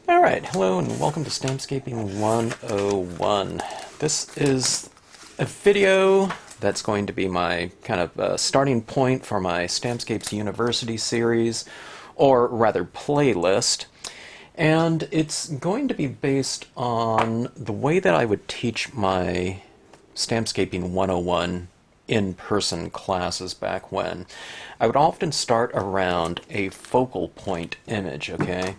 Alright, hello and welcome to Stampscaping 101. This is a video that's going to be my kind of starting point for my Stampscapes University series, or rather playlist, and it's going to be based on the way that I would teach my Stampscaping 101 in-person classes back when. I would often start around a focal point image, okay?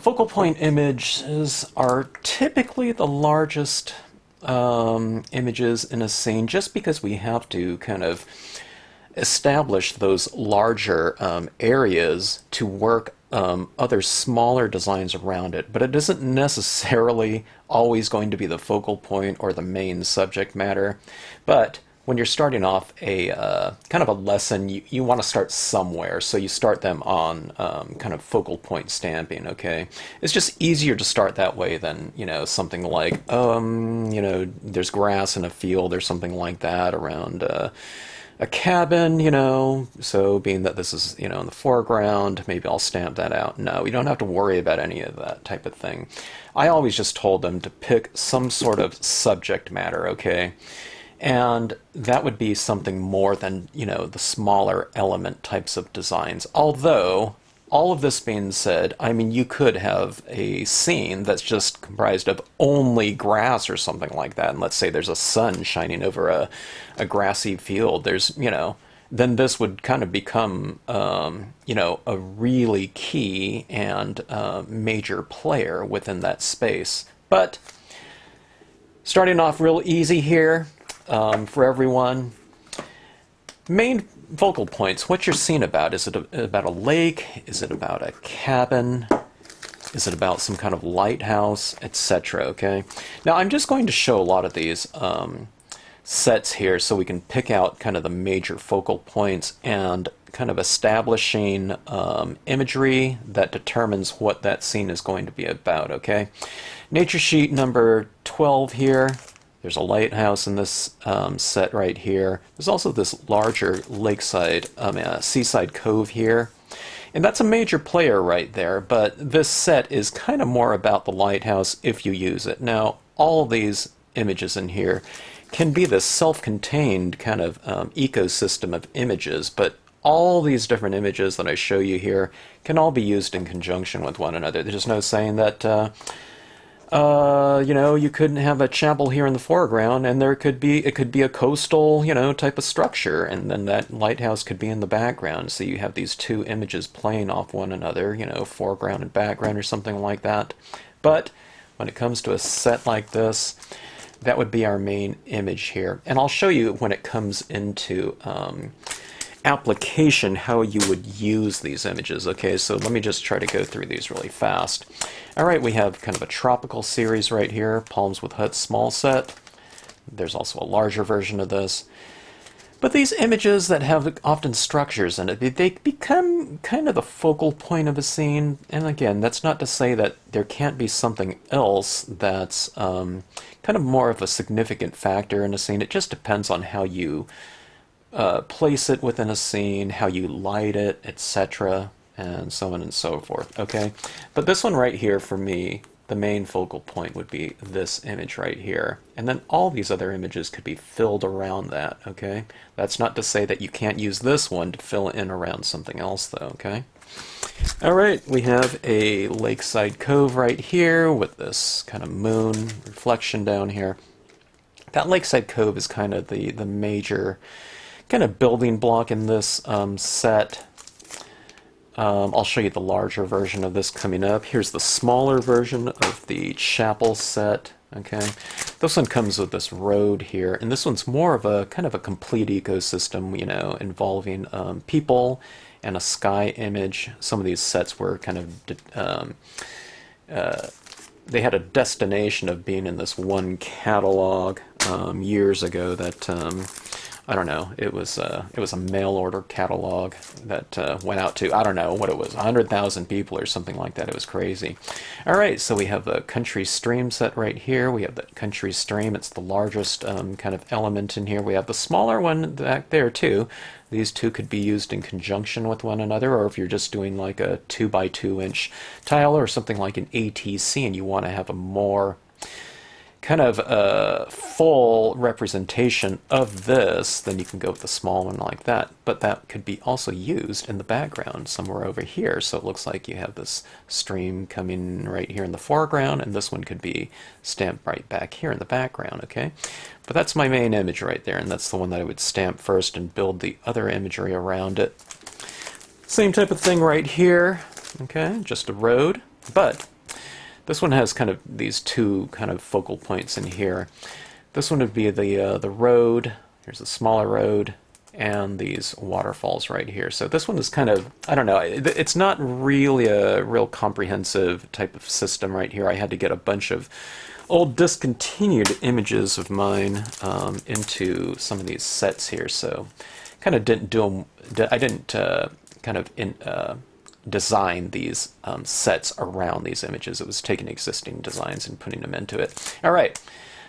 Focal point images are typically the largest images in a scene just because we have to kind of establish those larger areas to work other smaller designs around it, but it isn't necessarily always going to be the focal point or the main subject matter. But when you're starting off a kind of a lesson, you want to start somewhere, so you start them on kind of focal point stamping, okay? It's just easier to start that way than, something like, there's grass in a field or something like that around a cabin, so being that this is, in the foreground, maybe I'll stamp that out. No, you don't have to worry about any of that type of thing. I always just told them to pick some sort of subject matter, okay? And that would be something more than, the smaller element types of designs. Although, all of this being said, I mean, you could have a scene that's just comprised of only grass or something like that. And let's say there's a sun shining over a grassy field. There's, then this would kind of become, a really key and major player within that space. But starting off real easy here. For everyone. Main focal points, what's your scene about? Is it about a lake? Is it about a cabin? Is it about some kind of lighthouse, etc., okay? Now I'm just going to show a lot of these sets here so we can pick out kind of the major focal points and kind of establishing imagery that determines what that scene is going to be about, okay? Nature sheet number 12 here. There's a lighthouse in this set right here. There's also this larger lakeside, seaside cove here. And that's a major player right there, but this set is kind of more about the lighthouse if you use it. Now, all these images in here can be this self-contained kind of ecosystem of images, but all these different images that I show you here can all be used in conjunction with one another. There's no saying that you couldn't have a chapel here in the foreground, and it could be a coastal, type of structure, and then that lighthouse could be in the background. So you have these two images playing off one another, foreground and background or something like that. But when it comes to a set like this, that would be our main image here. And I'll show you when it comes into application how you would use these images. Okay, so let me just try to go through these really fast. Alright, we have kind of a tropical series right here, Palms with Huts small set. There's also a larger version of this. But these images that have often structures in it, they become kind of the focal point of a scene. And again, that's not to say that there can't be something else that's kind of more of a significant factor in a scene. It just depends on how you place it within a scene, how you light it, etc., and so on and so forth, okay? But this one right here, for me, the main focal point would be this image right here. And then all these other images could be filled around that, okay? That's not to say that you can't use this one to fill in around something else, though, okay? Alright, we have a Lakeside Cove right here with this kind of moon reflection down here. That Lakeside Cove is kind of the major kind of building block in this set. I'll show you the larger version of this coming up. Here's the smaller version of the chapel set. Okay, this one comes with this road here, and this one's more of a kind of a complete ecosystem, involving people and a sky image. Some of these sets were kind of they had a destination of being in this one catalog years ago that I don't know, it was a mail order catalog that went out to, I don't know what it was, 100,000 people or something like that. It was crazy. All right, so we have the country stream set right here. We have the country stream. It's the largest kind of element in here. We have the smaller one back there too. These two could be used in conjunction with one another, or if you're just doing like a 2 by 2 inch tile or something like an ATC and you want to have a more kind of full representation of this, then you can go with the small one like that. But that could be also used in the background somewhere over here. So it looks like you have this stream coming right here in the foreground, and this one could be stamped right back here in the background, okay? But that's my main image right there, and that's the one that I would stamp first and build the other imagery around it. Same type of thing right here, okay? Just a road, but this one has kind of these two kind of focal points in here. This one would be the road. Here's a smaller road, and these waterfalls right here. So this one is kind of, I don't know, it's not really a real comprehensive type of system right here. I had to get a bunch of old discontinued images of mine into some of these sets here. So kind of didn't do them, I didn't kind of design these sets around these images. It was taking existing designs and putting them into it. All right,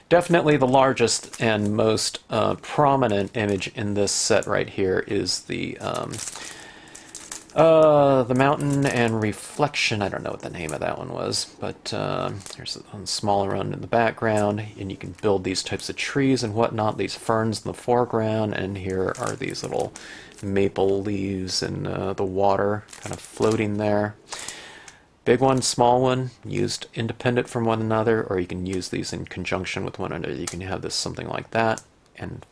definitely the largest and most prominent image in this set right here is the mountain and reflection. I don't know what the name of that one was, but there's a smaller one in the background, and you can build these types of trees and whatnot, these ferns in the foreground, and here are these little maple leaves and the water kind of floating there. Big one, small one, used independent from one another, or you can use these in conjunction with one another. You can have this something like that, and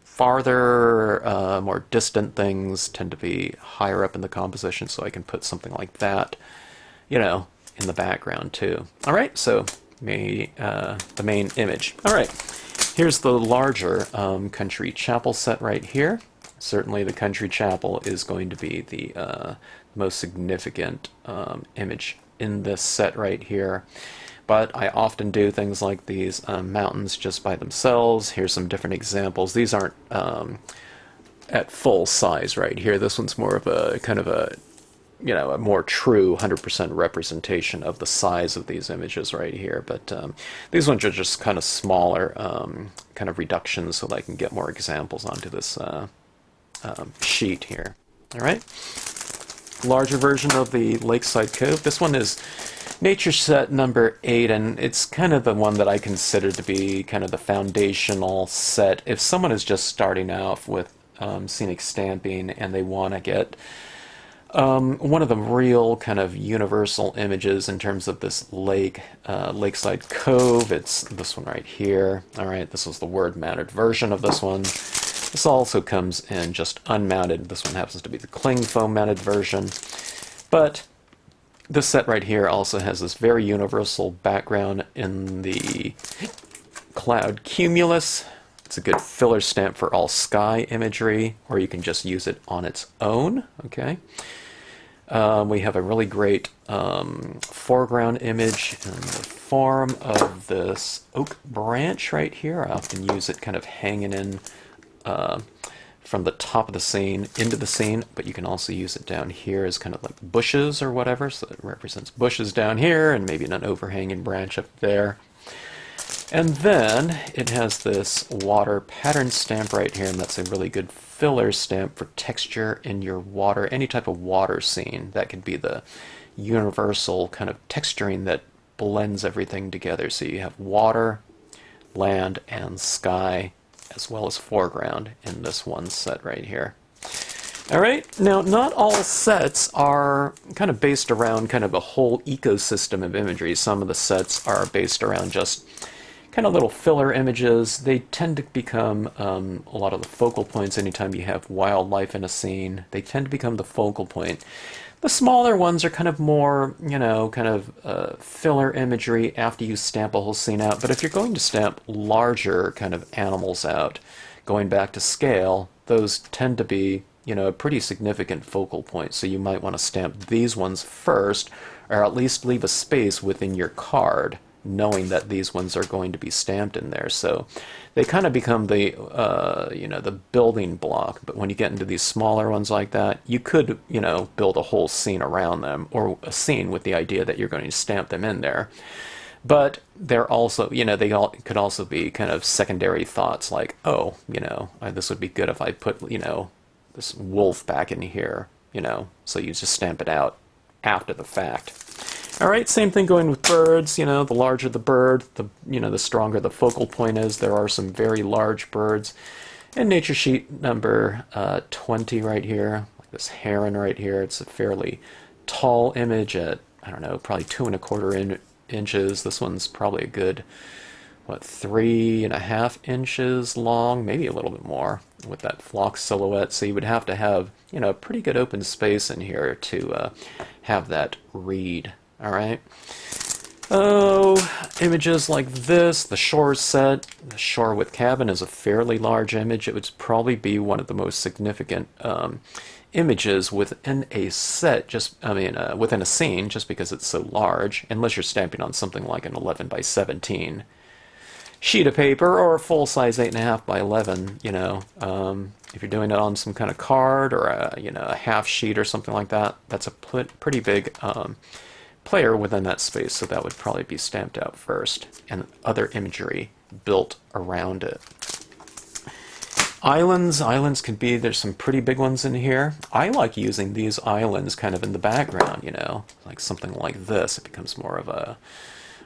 farther, more distant things tend to be higher up in the composition, so I can put something like that, you know, in the background too. All right, so the main image. All right, here's the larger country chapel set right here. Certainly the country chapel is going to be the most significant image in this set right here. But I often do things like these mountains just by themselves. Here's some different examples. These aren't at full size right here. This one's more of a kind of a, you know, a more true 100% representation of the size of these images right here. But these ones are just kind of smaller kind of reductions so that I can get more examples onto this sheet here. All right, larger version of the Lakeside Cove. This one is nature set number 8, and it's kind of the one that I consider to be kind of the foundational set. If someone is just starting out with scenic stamping and they want to get one of the real kind of universal images in terms of this Lakeside Cove, it's this one right here. All right, this was the word mounted version of this one. This also comes in just unmounted. This one happens to be the cling foam mounted version. But this set right here also has this very universal background in the cloud Cumulus. It's a good filler stamp for all sky imagery, or you can just use it on its own. Okay. We have a really great foreground image in the form of this oak branch right here. I often use it kind of hanging in from the top of the scene into the scene, but you can also use it down here as kind of like bushes or whatever, so it represents bushes down here and maybe an overhanging branch up there. And then it has this water pattern stamp right here, and that's a really good filler stamp for texture in your water, any type of water scene. That could be the universal kind of texturing that blends everything together. So you have water, land, and sky, as well as foreground in this one set right here. All right, now not all sets are kind of based around kind of a whole ecosystem of imagery. Some of the sets are based around just kind of little filler images. They tend to become a lot of the focal points anytime you have wildlife in a scene. They tend to become the focal point. The smaller ones are kind of more, you know, kind of filler imagery after you stamp a whole scene out. But if you're going to stamp larger kind of animals out, going back to scale, those tend to be, you know, a pretty significant focal point. So you might want to stamp these ones first, or at least leave a space within your card knowing that these ones are going to be stamped in there. So they kind of become the the building block. But when you get into these smaller ones like that, you could build a whole scene around them, or a scene with the idea that you're going to stamp them in there. But they're also, they could also be kind of secondary thoughts like, oh, this would be good if I put, this wolf back in here, so you just stamp it out after the fact. All right, same thing going with birds. The larger the bird, the stronger the focal point is. There are some very large birds. And nature sheet number 20 right here, like this heron right here, it's a fairly tall image at, I don't know, probably 2¼ inches. This one's probably a good, 3½ inches long, maybe a little bit more, with that flock silhouette. So you would have to have, pretty good open space in here to have that read. All right. Oh, images like this, the shore set, the shore with cabin is a fairly large image. It would probably be one of the most significant images within a set, within a scene, just because it's so large, unless you're stamping on something like an 11 by 17 sheet of paper, or a full-size 8½ by 11, if you're doing it on some kind of card, or a half sheet or something like that, that's a pretty big player within that space, so that would probably be stamped out first, and other imagery built around it. Islands can be, there's some pretty big ones in here. I like using these islands kind of in the background, like something like this. It becomes more of a,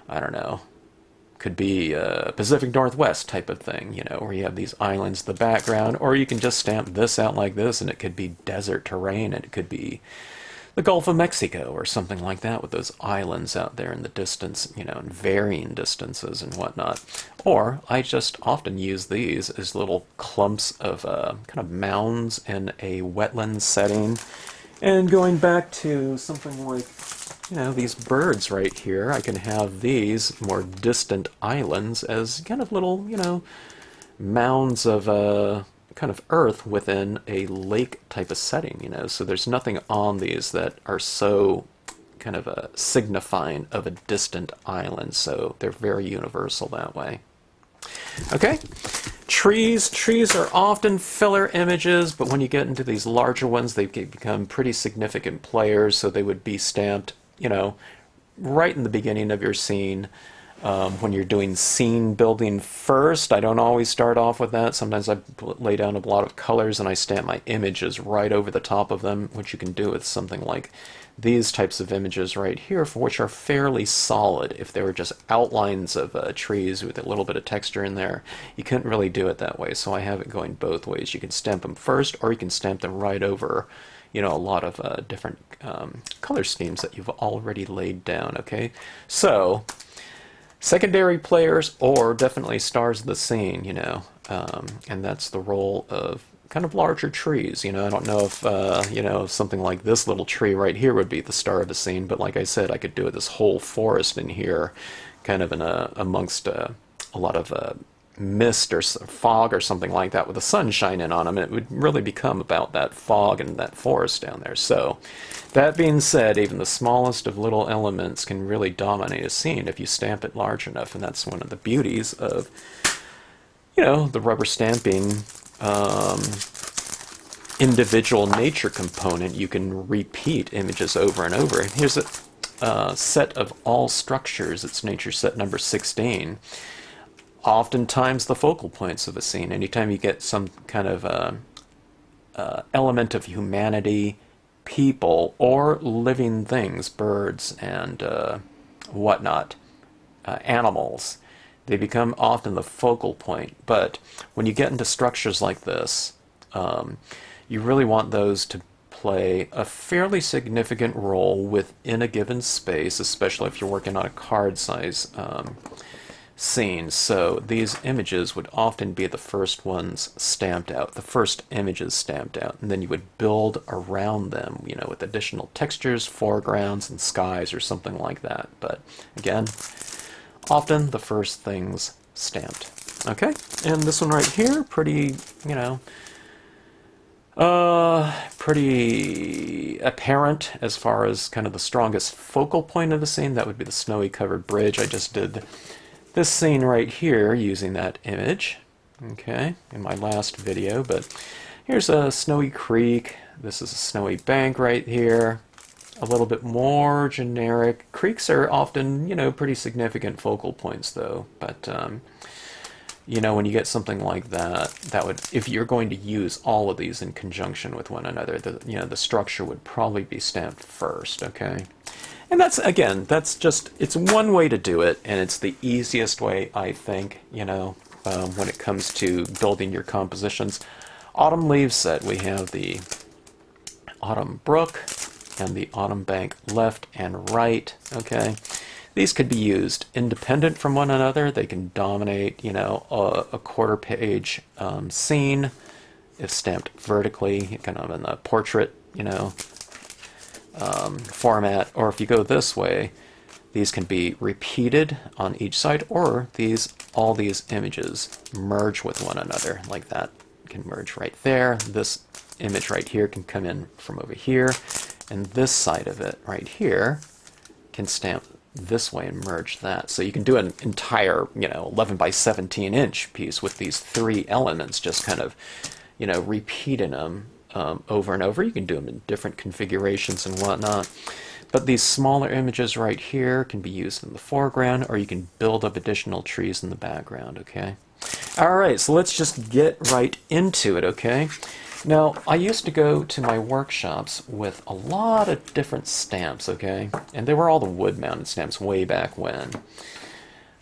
I don't know, could be a Pacific Northwest type of thing, where you have these islands in the background, or you can just stamp this out like this, and it could be desert terrain, and it could be the Gulf of Mexico or something like that, with those islands out there in the distance, in varying distances and whatnot. Or I just often use these as little clumps of kind of mounds in a wetland setting. And going back to something like, these birds right here, I can have these more distant islands as kind of little, mounds of kind of earth within a lake type of setting, so there's nothing on these that are so kind of signifying of a distant island, so they're very universal that way. Okay, trees are often filler images, but when you get into these larger ones, they become pretty significant players, so they would be stamped, right in the beginning of your scene. When you're doing scene building first, I don't always start off with that. Sometimes I lay down a lot of colors and I stamp my images right over the top of them, which you can do with something like these types of images right here, for which are fairly solid. If they were just outlines of trees with a little bit of texture in there, you couldn't really do it that way. So I have it going both ways. You can stamp them first, or you can stamp them right over a lot of different color schemes that you've already laid down. Okay, so secondary players, or definitely stars of the scene, and that's the role of kind of larger trees. I don't know if, something like this little tree right here would be the star of the scene, but like I said, I could do this whole forest in here, kind of amongst a lot of mist or fog or something like that, with the sun shining on them, and it would really become about that fog and that forest down there. So that being said, even the smallest of little elements can really dominate a scene if you stamp it large enough, and that's one of the beauties of the rubber stamping individual nature component. You can repeat images over and over. Here's a set of all structures. It's nature set number 16. Oftentimes the focal points of a scene. Anytime you get some kind of element of humanity, people, or living things, birds and whatnot, animals, they become often the focal point. But when you get into structures like this, you really want those to play a fairly significant role within a given space, especially if you're working on a card size scene. So these images would often be the first ones stamped out, the first images stamped out, and then you would build around them, with additional textures, foregrounds, and skies or something like that. But again, often the first things stamped. Okay, and this one right here, pretty, pretty apparent as far as kind of the strongest focal point of the scene. That would be the snowy covered bridge. I just did this scene right here using that image, okay, in my last video. But here's a snowy creek. This is a snowy bank right here. A little bit more generic. Creeks are often, you know, pretty significant focal points though. But, you know, when you get something like that, that would, if you're going to use all of these in conjunction with one another, you know, the structure would probably be stamped first, okay? And that's, again, that's just, it's one way to do it, and it's the easiest way, I think, you know, when it comes to building your compositions. Autumn leaves set, we have the autumn brook and the autumn bank left and right, okay? These could be used independent from one another. They can dominate, you know, a quarter page scene if stamped vertically, kind of in the portrait, you know, format. Or if you go this way, these can be repeated on each side, or all these images merge with one another like that. Can merge right there. This image right here can come in from over here, and this side of it right here can stamp this way and merge that. So you can do an entire, you know, 11 by 17 inch piece with these three elements, just kind of, you know, repeating them over and over. You can do them in different configurations and whatnot. But these smaller images right here can be used in the foreground, or you can build up additional trees in the background, okay? All right, so let's just get right into it, okay? Now, I used to go to my workshops with a lot of different stamps, okay? And they were all the wood-mounted stamps way back when.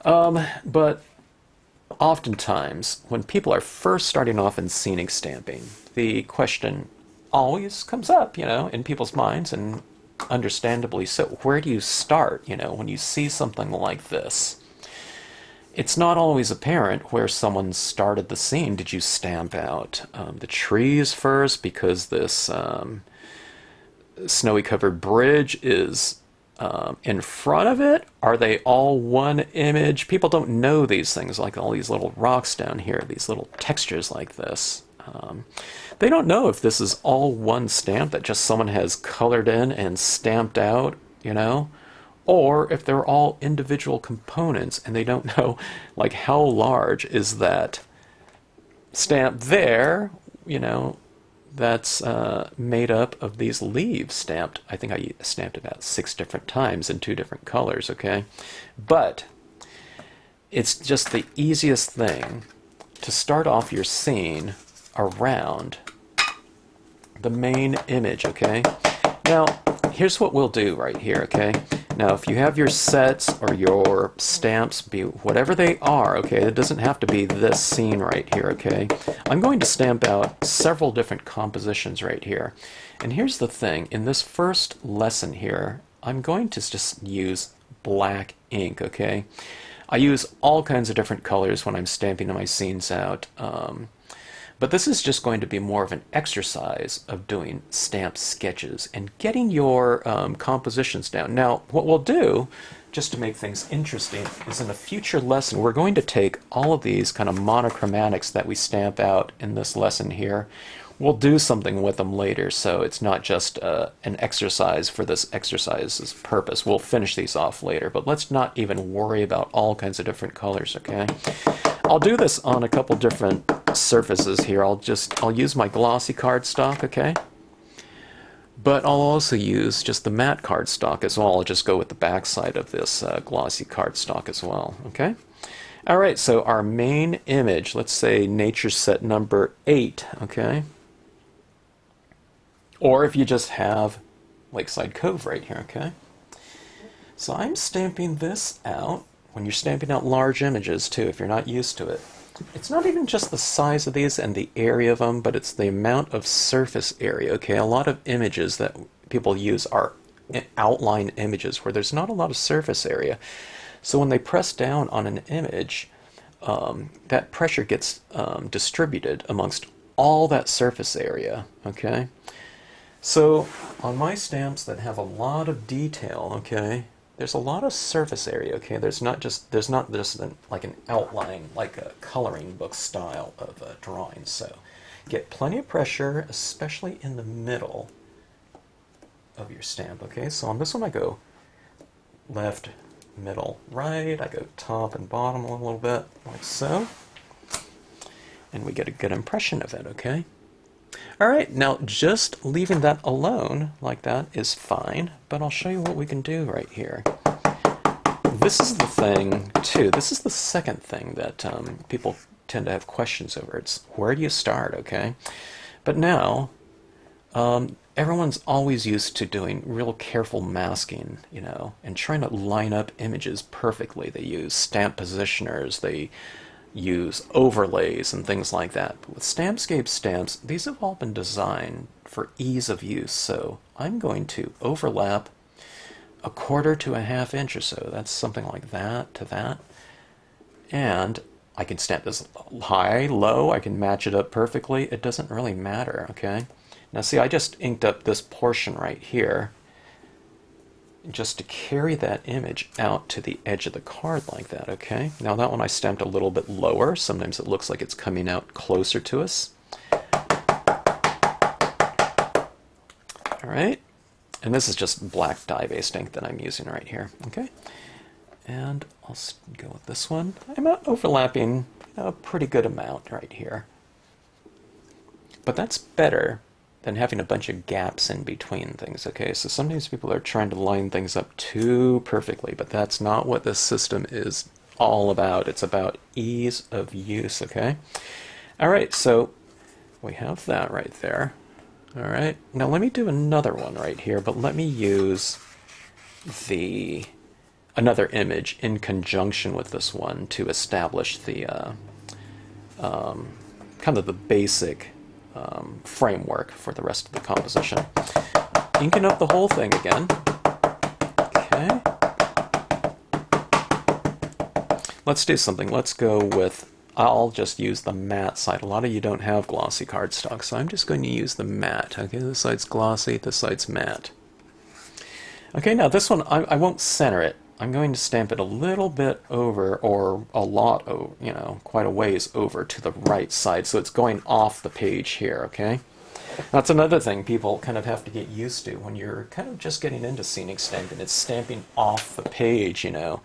But oftentimes, when people are first starting off in scenic stamping, the question always comes up, you know, in people's minds, and understandably so. Where do you start, you know, when you see something like this? It's not always apparent where someone started the scene. Did you stamp out the trees first because this snowy covered bridge is in front of it? Are they all one image? People don't know these things, like all these little rocks down here, these little textures like this. They don't know if this is all one stamp that just someone has colored in and stamped out, you know? Or if they're all individual components and they don't know, like, how large is that stamp there, you know, that's made up of these leaves stamped. I think I stamped about 6 different times in 2 different colors, okay? But it's just the easiest thing to start off your scene around the main image, okay? Now, here's what we'll do right here, okay? Now, if you have your sets or your stamps, be whatever they are, okay, it doesn't have to be this scene right here, okay? I'm going to stamp out several different compositions right here. And here's the thing, in this first lesson here, I'm going to just use black ink, okay? I use all kinds of different colors when I'm stamping my scenes out. But this is just going to be more of an exercise of doing stamp sketches and getting your compositions down. Now, what we'll do, just to make things interesting, is in a future lesson, we're going to take all of these kind of monochromatics that we stamp out in this lesson here. We'll do something with them later, so it's not just an exercise for this exercise's purpose. We'll finish these off later, but let's not even worry about all kinds of different colors, okay? I'll do this on a couple different surfaces here. I'll use my glossy cardstock, okay? But I'll also use just the matte cardstock as well. I'll just go with the back side of this glossy cardstock as well, okay? All right, so our main image, let's say nature set number 8, okay? Or if you just have Lakeside Cove right here, okay? So I'm stamping this out. When you're stamping out large images too, if you're not used to it, it's not even just the size of these and the area of them, but it's the amount of surface area, okay? A lot of images that people use are outline images where there's not a lot of surface area. So when they press down on an image, that pressure gets distributed amongst all that surface area, okay? So on my stamps that have a lot of detail, okay, there's a lot of surface area, okay? There's not just like an outline, like a coloring book style of drawing. So get plenty of pressure, especially in the middle, of your stamp. Okay, so on this one I go left, middle, right. I go top and bottom a little bit, like so. And we get a good impression of it, okay? All right, now just leaving that alone like that is fine, but I'll show you what we can do right here. This is the thing, too. This is the second thing that people tend to have questions over. It's where do you start, okay? But now, everyone's always used to doing real careful masking, you know, and trying to line up images perfectly. They use stamp positioners, they use overlays and things like that. But with Stampscape stamps, these have all been designed for ease of use. So I'm going to overlap 1/4 to 1/2 inch or so. That's something like that to that. And I can stamp this high, low, I can match it up perfectly. It doesn't really matter, okay? Now see, I just inked up this portion right here just to carry that image out to the edge of the card like that, okay? Now that one I stamped a little bit lower. Sometimes it looks like it's coming out closer to us. All right. And this is just black dye-based ink that I'm using right here, okay? And I'll go with this one. I'm overlapping a pretty good amount right here. But that's better than having a bunch of gaps in between things, okay? So sometimes people are trying to line things up too perfectly, but that's not what this system is all about. It's about ease of use, okay? All right, so we have that right there. All right, now let me do another one right here, but let me use another image in conjunction with this one to establish the kind of the basic framework for the rest of the composition. Inking up the whole thing again. Okay. Let's do something. Let's go with, I'll just use the matte side. A lot of you don't have glossy cardstock, so I'm just going to use the matte. Okay, this side's glossy, this side's matte. Okay, now this one, I won't center it. I'm going to stamp it a little bit over, or a lot over, you know, quite a ways over to the right side, so it's going off the page here, okay? That's another thing people kind of have to get used to when you're kind of just getting into scenic stamping. It's stamping off the page, you know.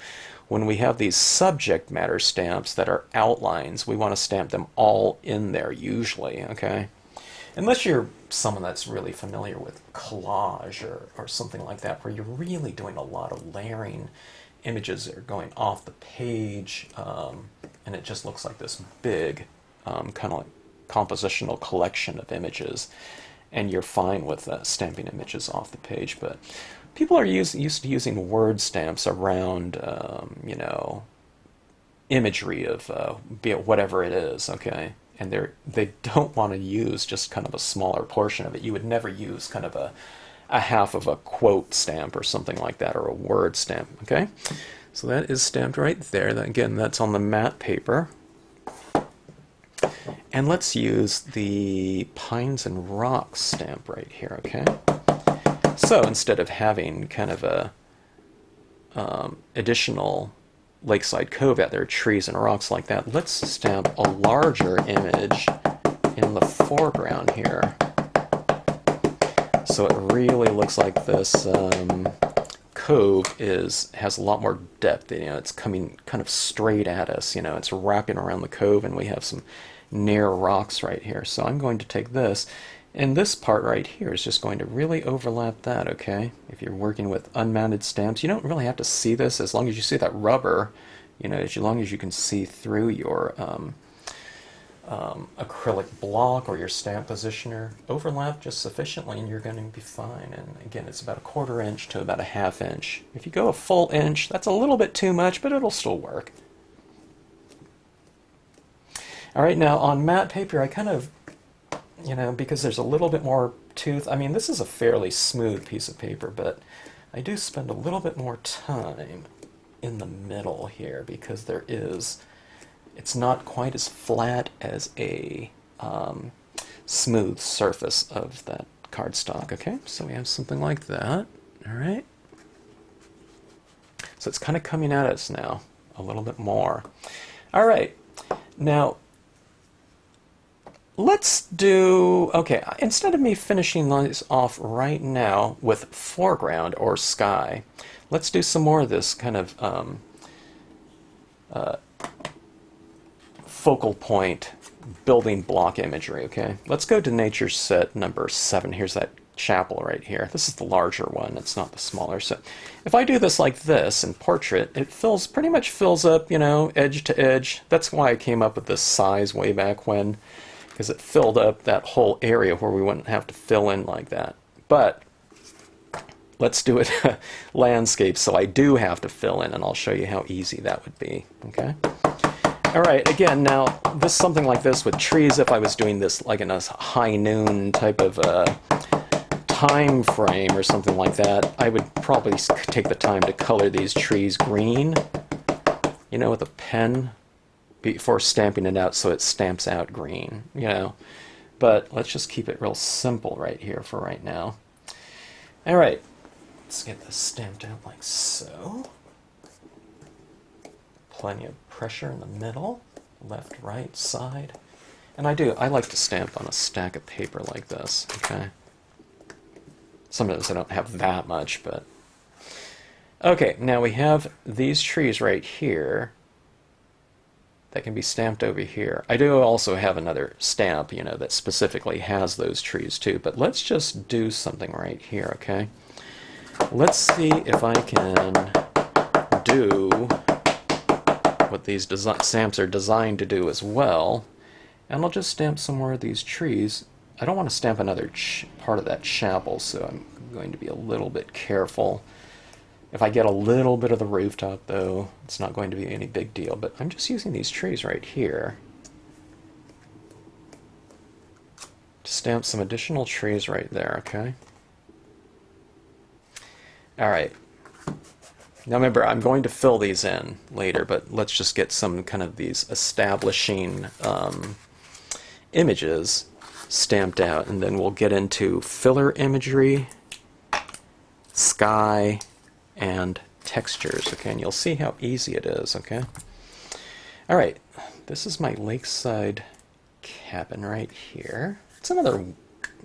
When we have these subject matter stamps that are outlines, we want to stamp them all in there usually, okay? Unless you're someone that's really familiar with collage or something like that, where you're really doing a lot of layering. Images that are going off the page, and it just looks like this big kind of like compositional collection of images, and you're fine with stamping images off the page. But people are used to using word stamps around, you know, imagery of be it whatever it is, okay? And they don't want to use just kind of a smaller portion of it. You would never use kind of a half of a quote stamp or something like that, or a word stamp, okay? So that is stamped right there. Again, that's on the matte paper. And let's use the Pines and Rocks stamp right here, okay? So instead of having kind of a additional Lakeside Cove out there, trees and rocks like that, let's stamp a larger image in the foreground here. So it really looks like this cove has a lot more depth. You know, it's coming kind of straight at us. You know, it's wrapping around the cove, and we have some near rocks right here. So I'm going to take this, and this part right here is just going to really overlap that, okay? If you're working with unmounted stamps, you don't really have to see this as long as you see that rubber, you know, as long as you can see through your acrylic block or your stamp positioner. Overlap just sufficiently and you're going to be fine. And again, it's about 1/4 inch to about 1/2 inch. If you go a full inch, that's a little bit too much, but it'll still work. All right, now on matte paper, I kind of, you know, because there's a little bit more tooth, I mean, this is a fairly smooth piece of paper, but I do spend a little bit more time in the middle here because it's not quite as flat as a smooth surface of that cardstock, okay? So we have something like that, all right? So it's kind of coming at us now a little bit more. All right, now, let's do, okay, instead of me finishing these off right now with foreground or sky, let's do some more of this kind of focal point building block imagery, okay? Let's go to nature set number 7. Here's that chapel right here. This is the larger one, it's not the smaller. So if I do this like this in portrait, it pretty much fills up, you know, edge to edge. That's why I came up with this size way back when, because it filled up that whole area where we wouldn't have to fill in like that. But let's do it landscape, so I do have to fill in, and I'll show you how easy that would be, okay? All right, again, now, this something like this with trees, if I was doing this like in a high noon type of time frame or something like that, I would probably take the time to color these trees green, you know, with a pen before stamping it out so it stamps out green, you know. But let's just keep it real simple right here for right now. All right, let's get this stamped out like so. Plenty of pressure in the middle, left, right, side. And I like to stamp on a stack of paper like this, okay? Sometimes I don't have that much, but... Okay, now we have these trees right here that can be stamped over here. I do also have another stamp, you know, that specifically has those trees too, but let's just do something right here, okay? Let's see if I can do what these stamps are designed to do as well. And I'll just stamp some more of these trees. I don't want to stamp another part of that chapel, so I'm going to be a little bit careful. If I get a little bit of the rooftop, though, it's not going to be any big deal. But I'm just using these trees right here to stamp some additional trees right there, okay? All right. Now remember, I'm going to fill these in later, but let's just get some kind of these establishing images stamped out, and then we'll get into filler imagery, sky, and textures, okay? And you'll see how easy it is, okay? All right, this is my Lakeside Cabin right here. It's another,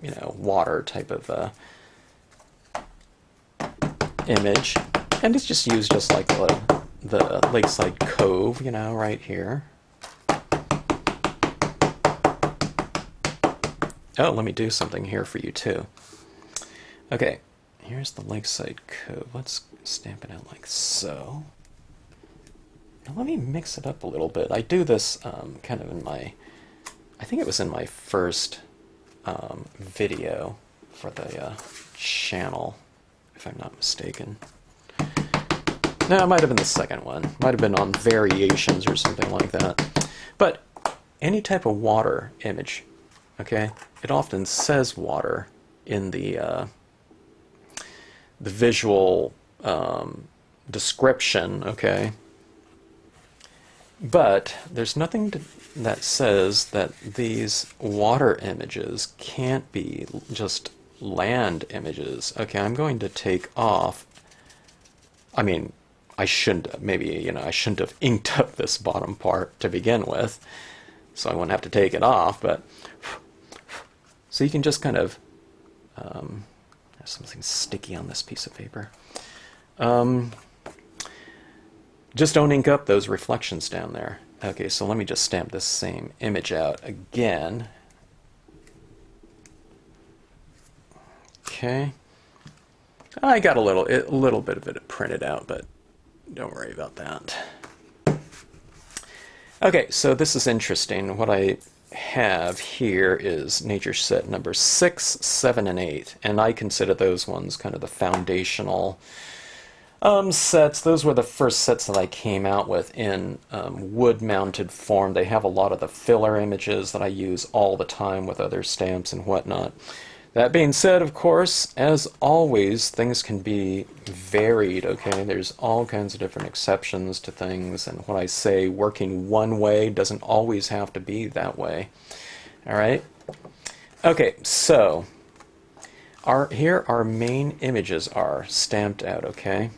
you know, water type of image. And it's just used just like the Lakeside Cove, you know, right here. Oh, let me do something here for you too. Okay, here's the Lakeside Cove. Let's stamp it out like so. Now let me mix it up a little bit. I do this kind of in my, I think it was in my first video for the channel, if I'm not mistaken. No, it might have been the second one. Might have been on variations or something like that. But any type of water image, okay? It often says water in the visual description, okay? But there's nothing that says that these water images can't be just land images. Okay, I'm going to take off, I mean, I shouldn't, maybe, you know, I shouldn't have inked up this bottom part to begin with, so I wouldn't have to take it off, but, so you can just kind of, there's something sticky on this piece of paper. Just don't ink up those reflections down there. Okay, so let me just stamp this same image out again. Okay. I got a little bit of it printed out, but don't worry about that. Okay, so this is interesting. What I have here is nature set number 6, 7, and 8, and I consider those ones kind of the foundational sets. Those were the first sets that I came out with in wood-mounted form. They have a lot of the filler images that I use all the time with other stamps and whatnot. That being said, of course, as always, things can be varied, okay? There's all kinds of different exceptions to things, and what I say working one way doesn't always have to be that way. All right? Okay, so here our main images are stamped out, okay?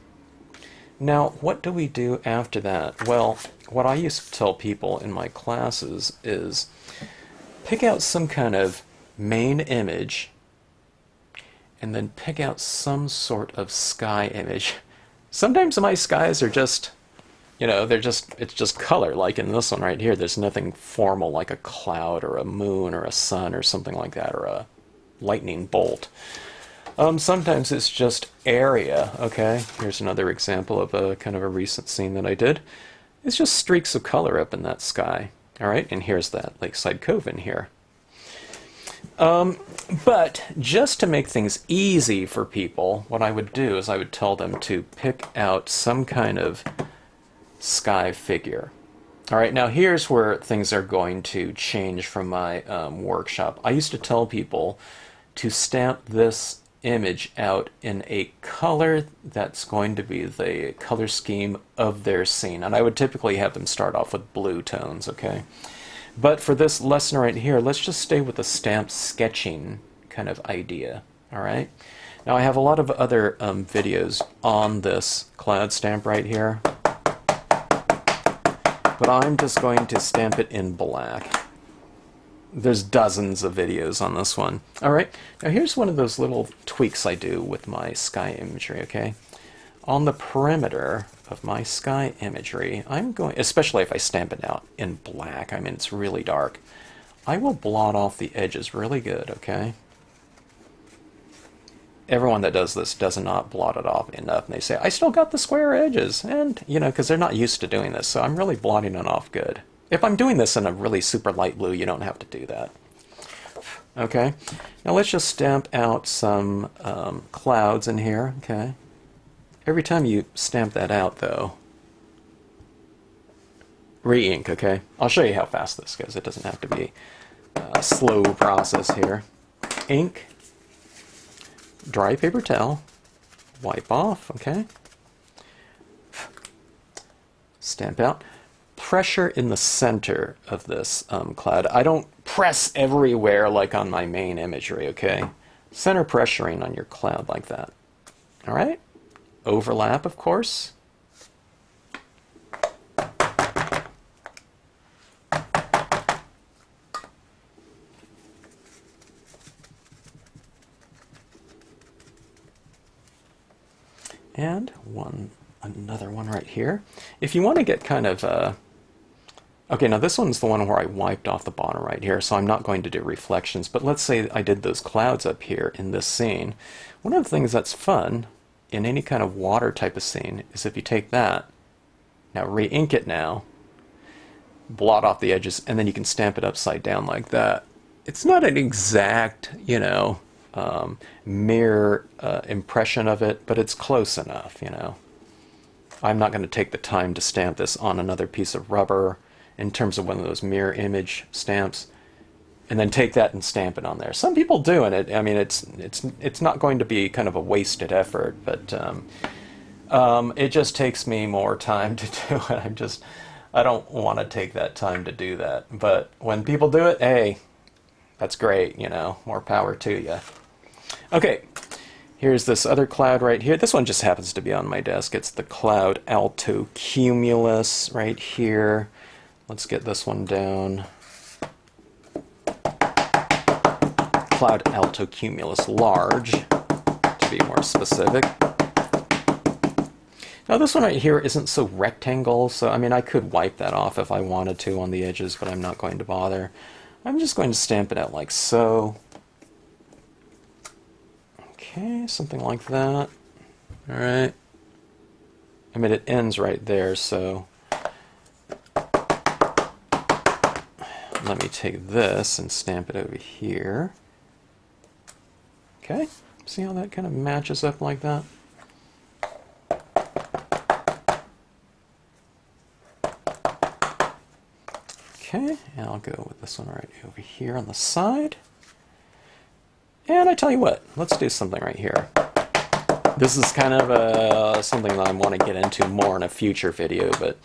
Now, what do we do after that? Well, what I used to tell people in my classes is pick out some kind of main image, and then pick out some sort of sky image. Sometimes my skies are just, you know, it's just color, like in this one right here. There's nothing formal like a cloud or a moon or a sun or something like that, or a lightning bolt. Sometimes it's just area, okay? Here's another example of a kind of a recent scene that I did. It's just streaks of color up in that sky, all right? And here's that Lakeside Cove in here. But just to make things easy for people, what I would do is I would tell them to pick out some kind of sky figure. All right, now here's where things are going to change from my workshop. I used to tell people to stamp this image out in a color that's going to be the color scheme of their scene. And I would typically have them start off with blue tones, okay? But for this lesson right here, let's just stay with the stamp sketching kind of idea, all right? Now I have a lot of other videos on this cloud stamp right here, but I'm just going to stamp it in black. There's dozens of videos on this one. All right, now here's one of those little tweaks I do with my sky imagery, okay? On the perimeter of my sky imagery, I'm going, especially if I stamp it out in black, I mean it's really dark, I will blot off the edges really good, okay? Everyone that does this does not blot it off enough, and they say, I still got the square edges, and, you know, because they're not used to doing this, so I'm really blotting it off good. If I'm doing this in a really super light blue, you don't have to do that. Okay, now let's just stamp out some clouds in here, okay? Every time you stamp that out, though, re-ink, okay? I'll show you how fast this goes. It doesn't have to be a slow process here. Ink, dry paper towel, wipe off, okay? Stamp out. Pressure in the center of this cloud. I don't press everywhere like on my main imagery, okay? Center pressuring on your cloud like that. All right? Overlap, of course. And another one right here. If you want to get kind of okay, now this one's the one where I wiped off the bottom right here, so I'm not going to do reflections, but let's say I did those clouds up here in this scene. One of the things that's fun in any kind of water type of scene is if you take that, now re-ink it now, blot off the edges, and then you can stamp it upside down like that. It's not an exact, you know, mirror impression of it, but it's close enough, you know. I'm not going to take the time to stamp this on another piece of rubber in terms of one of those mirror image stamps, and then take that and stamp it on there. Some people do, and I mean, it's not going to be kind of a wasted effort, but it just takes me more time to do it. I don't want to take that time to do that. But when people do it, hey, that's great, you know, more power to you. Okay, here's this other cloud right here. This one just happens to be on my desk. It's the cloud Altocumulus right here. Let's get this one down. Cloud Altocumulus large, to be more specific. Now this one right here isn't so rectangle, so I mean I could wipe that off if I wanted to on the edges, but I'm not going to bother. I'm just going to stamp it out like so. Okay, something like that. Alright. I mean it ends right there, so let me take this and stamp it over here. Okay, see how that kind of matches up like that? Okay, and I'll go with this one right over here on the side. And I tell you what, let's do something right here. This is kind of something that I want to get into more in a future video, but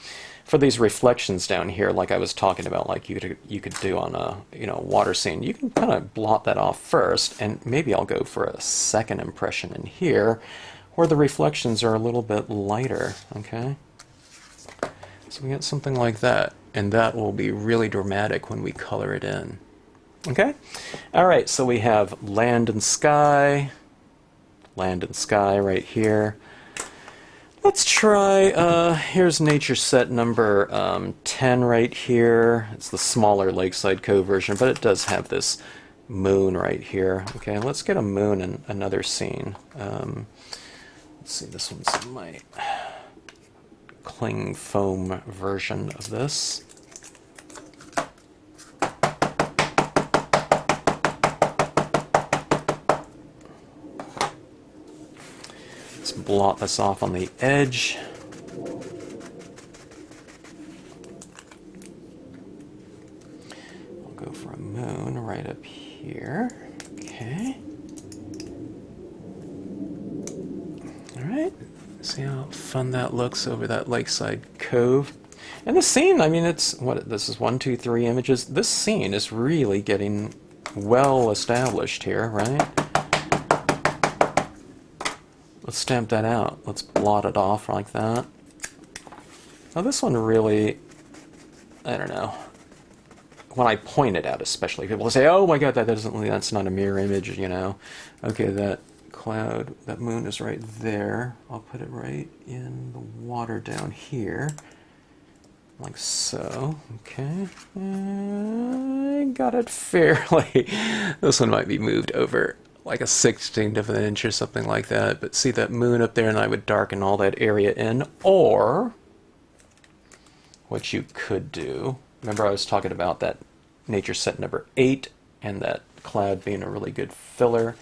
for these reflections down here, like I was talking about, like you could do on a water scene, you can kind of blot that off first, and maybe I'll go for a second impression in here, where the reflections are a little bit lighter. Okay, so we get something like that, and that will be really dramatic when we color it in. Okay? Alright, so we have land and sky right here. Let's try, here's nature set number 10 right here. It's the smaller Lakeside Cove version, but it does have this moon right here. Okay, let's get a moon in another scene. Let's see, this one's my cling foam version of this. Let's blot this off on the edge. I'll go for a moon right up here. Okay. Alright. See how fun that looks over that Lakeside Cove. And the scene, I mean, it's, what, this is 1, 2, 3 images. This scene is really getting well established here, right? Let's stamp that out. Let's blot it off like that. Now this one really, I don't know. When I point it out especially, people will say, oh my god, that's not a mirror image, you know. Okay, that cloud, that moon is right there. I'll put it right in the water down here. Like so. Okay. I got it fairly. This one might be moved over like a 16th of an inch or something like that, but see that moon up there, and I would darken all that area in. Or what you could do, remember I was talking about that nature set number 8 and that cloud being a really good filler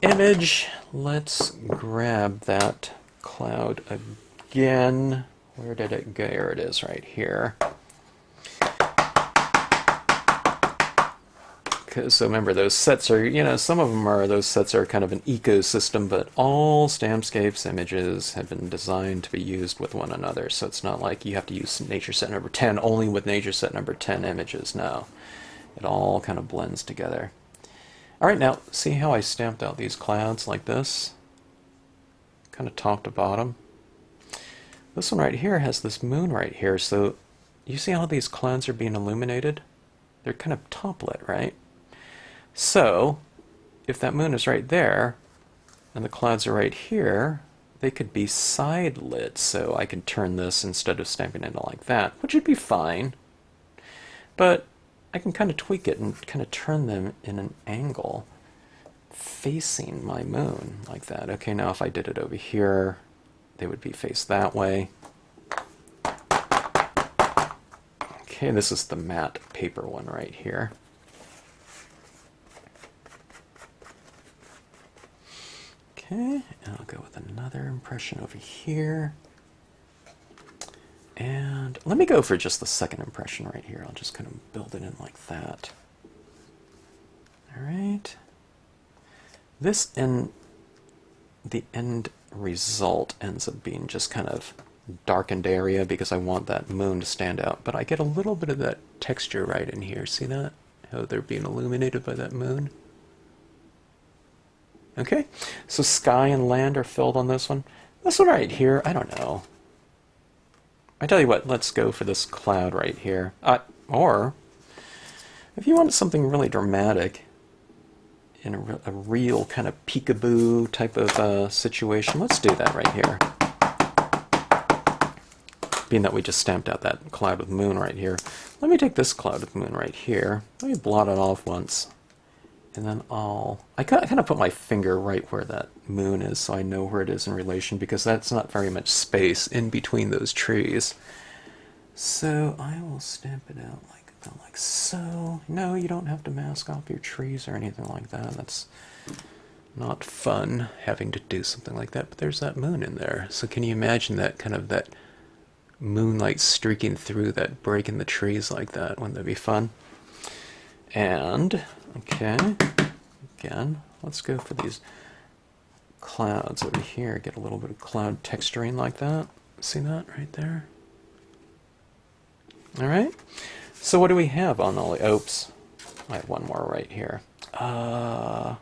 image. Let's grab that cloud again. Where did it go? There it is right here. So remember, those sets are, you know, some of them are, those sets are kind of an ecosystem, but all Stampscapes images have been designed to be used with one another. So it's not like you have to use nature set number 10 only with nature set number 10 images. No, it all kind of blends together. All right, now see how I stamped out these clouds like this? Kind of top to bottom. This one right here has this moon right here. So you see how these clouds are being illuminated? They're kind of top lit, right? So, if that moon is right there, and the clouds are right here, they could be side lit, so I could turn this instead of stamping it like that, which would be fine. But I can kind of tweak it and kind of turn them in an angle facing my moon, like that. Okay, now if I did it over here, they would be faced that way. Okay, this is the matte paper one right here. Okay, and I'll go with another impression over here. And let me go for just the second impression right here. I'll just kind of build it in like that. All right. This in the end result ends up being just kind of darkened area because I want that moon to stand out. But I get a little bit of that texture right in here. See that? How they're being illuminated by that moon? Okay, so sky and land are filled on this one. This one right here, I don't know. I tell you what, let's go for this cloud right here. Or, if you want something really dramatic, in a real kind of peekaboo type of situation, let's do that right here. Being that we just stamped out that cloud with moon right here, let me take this cloud with moon right here. Let me blot it off once. And then I kind of put my finger right where that moon is so I know where it is in relation, because that's not very much space in between those trees. So I will stamp it out like so. No, you don't have to mask off your trees or anything like that. That's not fun having to do something like that, but there's that moon in there. So can you imagine that kind of that moonlight streaking through that break in the trees like that? Wouldn't that be fun? And, okay, again, let's go for these clouds over here. Get a little bit of cloud texturing like that. See that right there? All right. So what do we have on all the... Oops. I have one more right here. What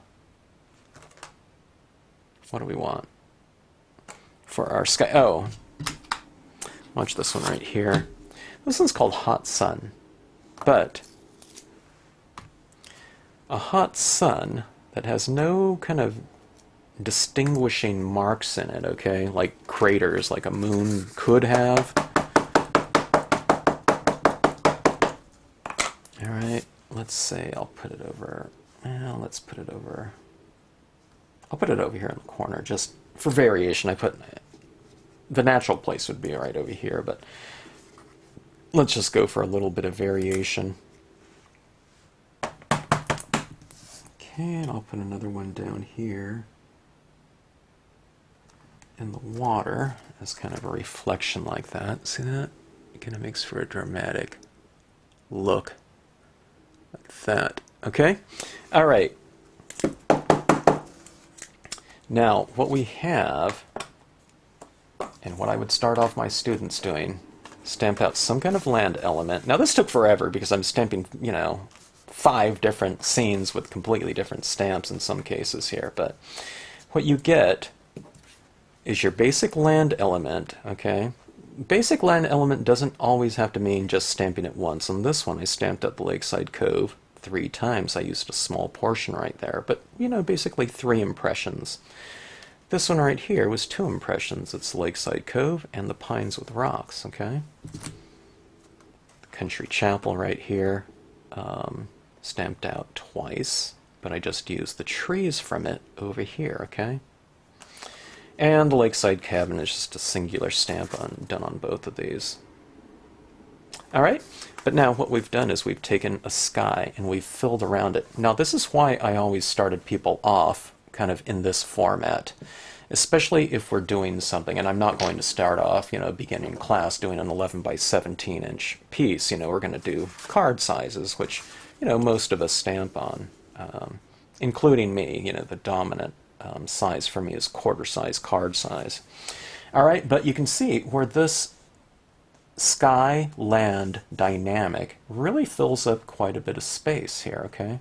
do we want for our sky? Oh, watch this one right here. This one's called Hot Sun, but a hot sun that has no kind of distinguishing marks in it, okay? Like craters, like a moon could have. Alright, let's say I'll put it over, well, let's put it over, I'll put it over here in the corner, just for variation. I put, the natural place would be right over here, but let's just go for a little bit of variation. Okay, and I'll put another one down here in the water as kind of a reflection like that. See that? It kind of makes for a dramatic look like that. Okay? All right. Now, what we have, and what I would start off my students doing, stamp out some kind of land element. Now, this took forever because I'm stamping, you know, 5 different scenes with completely different stamps in some cases here. But what you get is your basic land element, okay? Basic land element doesn't always have to mean just stamping it once. On this one, I stamped up the Lakeside Cove 3 times. I used a small portion right there, but, you know, basically 3 impressions. This one right here was 2 impressions. It's Lakeside Cove and the Pines with Rocks, okay? The Country Chapel right here, stamped out twice, but I just used the trees from it over here, okay? And the Lakeside Cabin is just a singular stamp done on both of these. Alright, but now what we've done is we've taken a sky and we've filled around it. Now this is why I always started people off kind of in this format, especially if we're doing something, and I'm not going to start off, you know, beginning class doing an 11 by 17 inch piece. You know, we're going to do card sizes, which, you know, most of us stamp on, including me. You know, the dominant size for me is quarter size card size. All right, but you can see where this sky land dynamic really fills up quite a bit of space here, okay?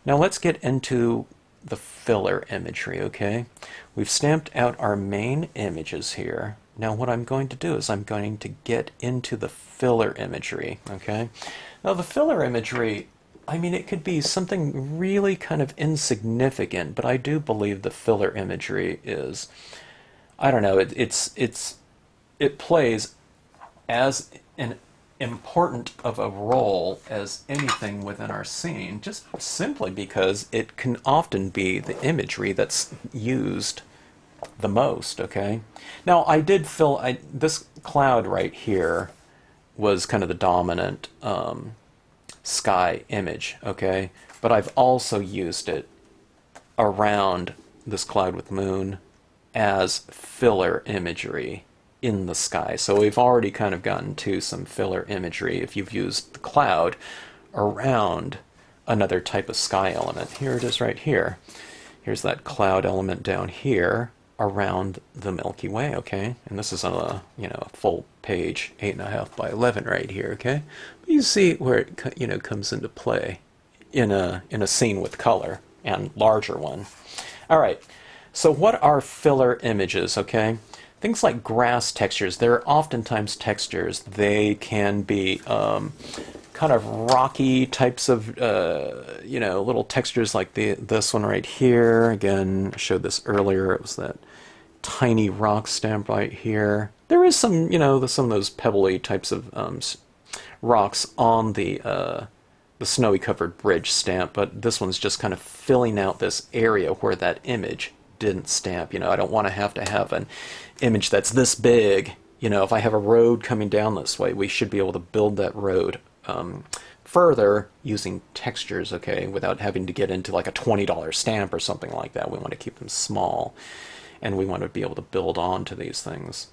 Now let's get into the filler imagery, okay? We've stamped out our main images here. Now what I'm going to do is I'm going to get into the filler imagery, okay? Now the filler imagery, I mean, it could be something really kind of insignificant, but I do believe the filler imagery is, I don't know, it plays as an important of a role as anything within our scene, just simply because it can often be the imagery that's used the most, okay? Now, I did fill, this cloud right here was kind of the dominant sky image, okay? But I've also used it around this cloud with moon as filler imagery in the sky. So we've already kind of gotten to some filler imagery if you've used the cloud around another type of sky element. Here it is right here. Here's that cloud element down here around the Milky Way, okay? And this is on a, you know, a full page 8.5 by 11 right here, okay? But you see where it, you know, comes into play in a scene with color and larger one. All right, so what are filler images, okay? Things like grass textures, they're oftentimes textures. They can be kind of rocky types of, you know, little textures like this one right here. Again, I showed this earlier. It was that tiny rock stamp right here. There is some, you know, some of those pebbly types of rocks on the snowy covered bridge stamp, but this one's just kind of filling out this area where that image didn't stamp. You know, I don't want to have an image that's this big. You know, if I have a road coming down this way, we should be able to build that road further using textures, okay, without having to get into like a $20 stamp or something like that. We want to keep them small, and we want to be able to build on to these things.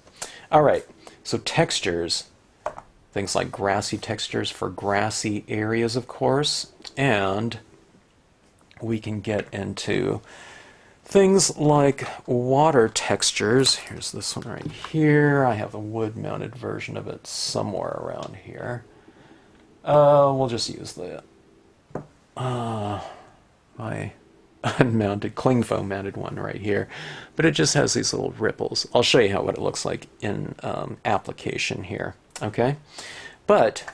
All right, so textures, things like grassy textures for grassy areas, of course, and we can get into things like water textures. Here's this one right here. I have a wood-mounted version of it somewhere around here. We'll just use the my unmounted cling foam mounted one right here, but it just has these little ripples. I'll show you what it looks like in application here. Okay, but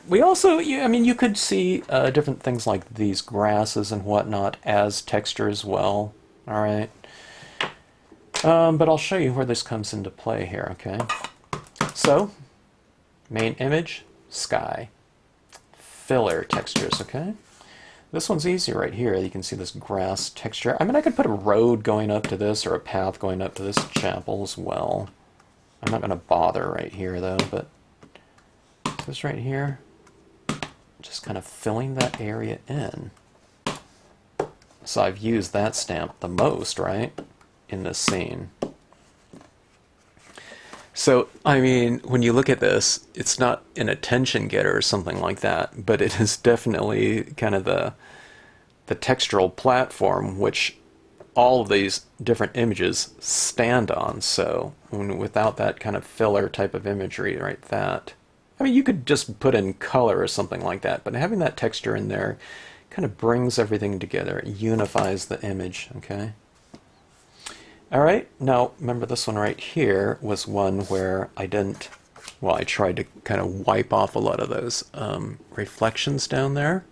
We also, I mean, you could see different things like these grasses and whatnot as texture as well. All right. But I'll show you where this comes into play here, okay? So, main image, sky. Filler textures, okay? This one's easy right here. You can see this grass texture. I mean, I could put a road going up to this or a path going up to this chapel as well. I'm not going to bother right here, though, but this right here, just kind of filling that area in. So I've used that stamp the most, right, in this scene. So, I mean, when you look at this, it's not an attention getter or something like that, but it is definitely kind of the textural platform which all of these different images stand on. So, without that kind of filler type of imagery, right, I mean, you could just put in color or something like that, but having that texture in there kind of brings everything together. It unifies the image, okay? All right, now remember this one right here was one where I tried to kind of wipe off a lot of those reflections down there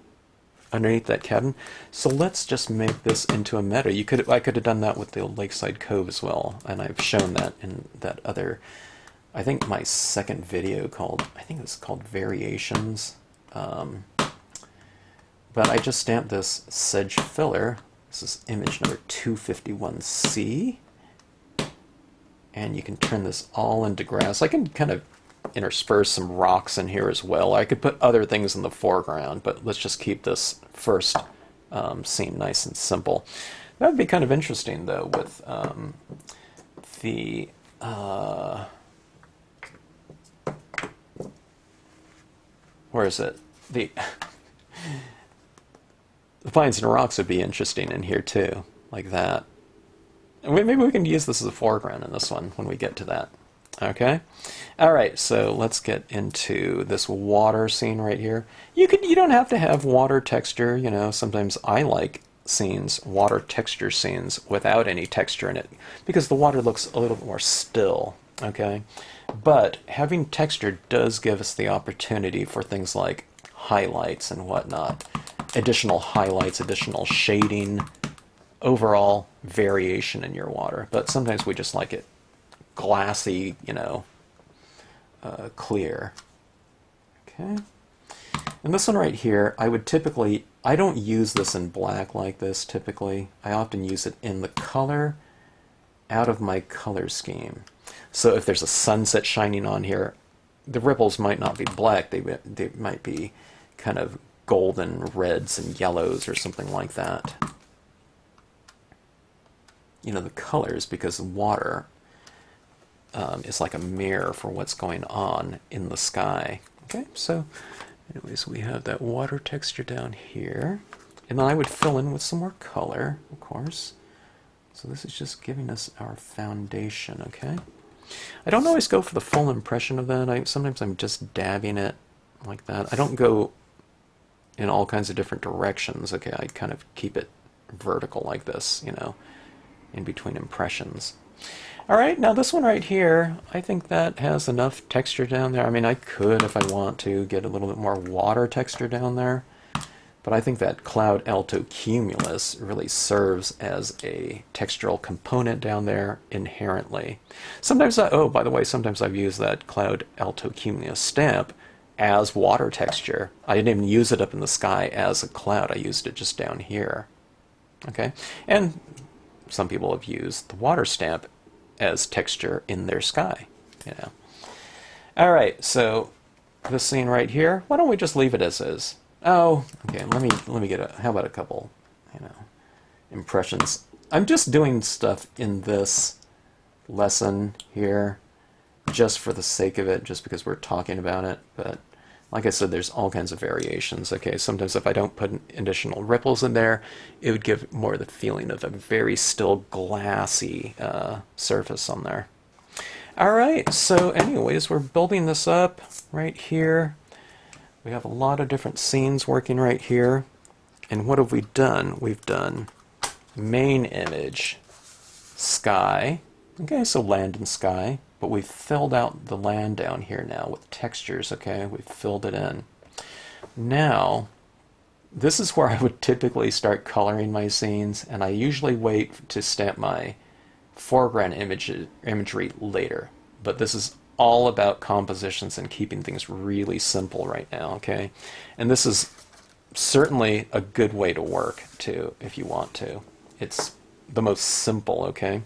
underneath that cabin. So let's just make this into a meta. I could have done that with the Lakeside Cove as well, and I've shown that in that other, I think my second video I think it's called Variations. But I just stamped this Sedge Filler. This is image number 251C. And you can turn this all into grass. I can kind of intersperse some rocks in here as well. I could put other things in the foreground, but let's just keep this first scene nice and simple. That would be kind of interesting, though, with the... where is it? The pines and rocks would be interesting in here, too, like that. Maybe we can use this as a foreground in this one when we get to that. Okay? Alright, so let's get into this water scene right here. You don't have to have water texture, you know. Sometimes I like scenes, water texture scenes, without any texture in it, because the water looks a little bit more still, okay? But having texture does give us the opportunity for things like highlights and whatnot. Additional highlights, additional shading, overall variation in your water. But sometimes we just like it glassy, you know, clear. Okay. And this one right here, I don't use this in black like this typically. I often use it in the color out of my color scheme. So if there's a sunset shining on here, the ripples might not be black. They might be kind of golden reds and yellows or something like that. You know, the colors, because the water is like a mirror for what's going on in the sky. Okay, so anyways, we have that water texture down here. And then I would fill in with some more color, of course. So this is just giving us our foundation, okay? I don't always go for the full impression of that. Sometimes I'm just dabbing it like that. I don't go in all kinds of different directions, okay? I kind of keep it vertical like this, you know, in between impressions. All right, now this one right here, I think that has enough texture down there. I mean, I could, if I want to, get a little bit more water texture down there, but I think that cloud Altocumulus really serves as a textural component down there inherently. Sometimes by the way, sometimes I've used that cloud Altocumulus stamp as water texture. I didn't even use it up in the sky as a cloud. I used it just down here. Okay, and some people have used the water stamp as texture in their sky, you know. All right, so this scene right here, why don't we just leave it as is? Oh, okay, let me get how about a couple, you know, impressions. I'm just doing stuff in this lesson here just for the sake of it, just because we're talking about it, but like I said, there's all kinds of variations, okay? Sometimes if I don't put additional ripples in there, it would give more the feeling of a very still glassy surface on there. All right, so anyways, we're building this up right here. We have a lot of different scenes working right here. And what have we done? We've done main image, sky. Okay, so land and sky. But we've filled out the land down here now with textures, okay? We've filled it in. Now, this is where I would typically start coloring my scenes, and I usually wait to stamp my foreground imagery later. But this is all about compositions and keeping things really simple right now, okay? And this is certainly a good way to work, too, if you want to. It's the most simple, okay?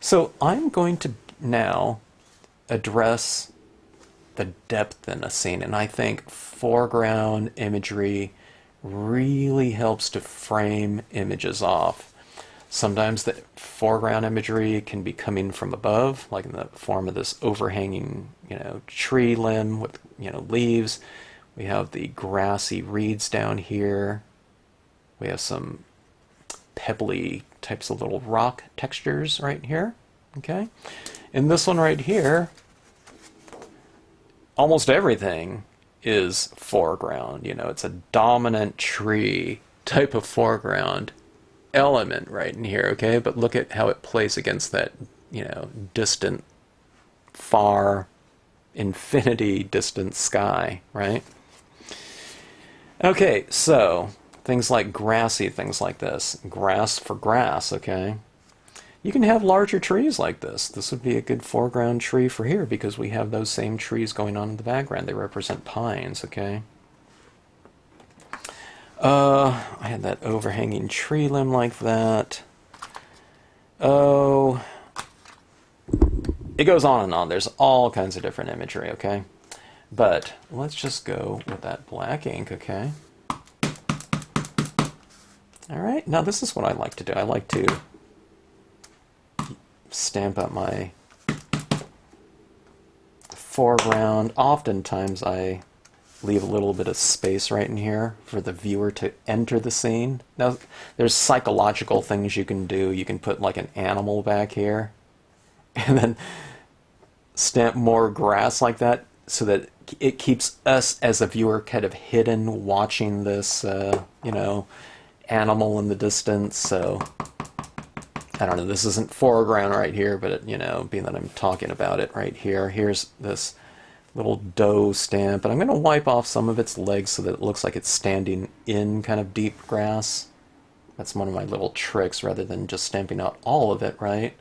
So I'm going to now address the depth in a scene, and I think foreground imagery really helps to frame images off. Sometimes the foreground imagery can be coming from above, like in the form of this overhanging, tree limb with, leaves. We have the grassy reeds down here. We have some pebbly types of little rock textures right here, okay? In this one right here, almost everything is foreground. It's a dominant tree type of foreground element right in here, okay? But look at how it plays against that, distant, far, infinity distant sky, right? Okay, so things like grassy, things like this. Grass for grass, okay? You can have larger trees like this. This would be a good foreground tree for here because we have those same trees going on in the background. They represent pines, okay? I had that overhanging tree limb like that. Oh, it goes on and on. There's all kinds of different imagery, okay? But let's just go with that black ink, okay? All right, now this is what I like to do. I like to stamp up my foreground. Oftentimes I leave a little bit of space right in here for the viewer to enter the scene. Now, there's psychological things you can do. You can put like an animal back here and then stamp more grass like that so that it keeps us as a viewer kind of hidden watching this, animal in the distance. So I don't know, this isn't foreground right here, but being that I'm talking about it right here, here's this little doe stamp, and I'm going to wipe off some of its legs so that it looks like it's standing in kind of deep grass. That's one of my little tricks, rather than just stamping out all of it, right?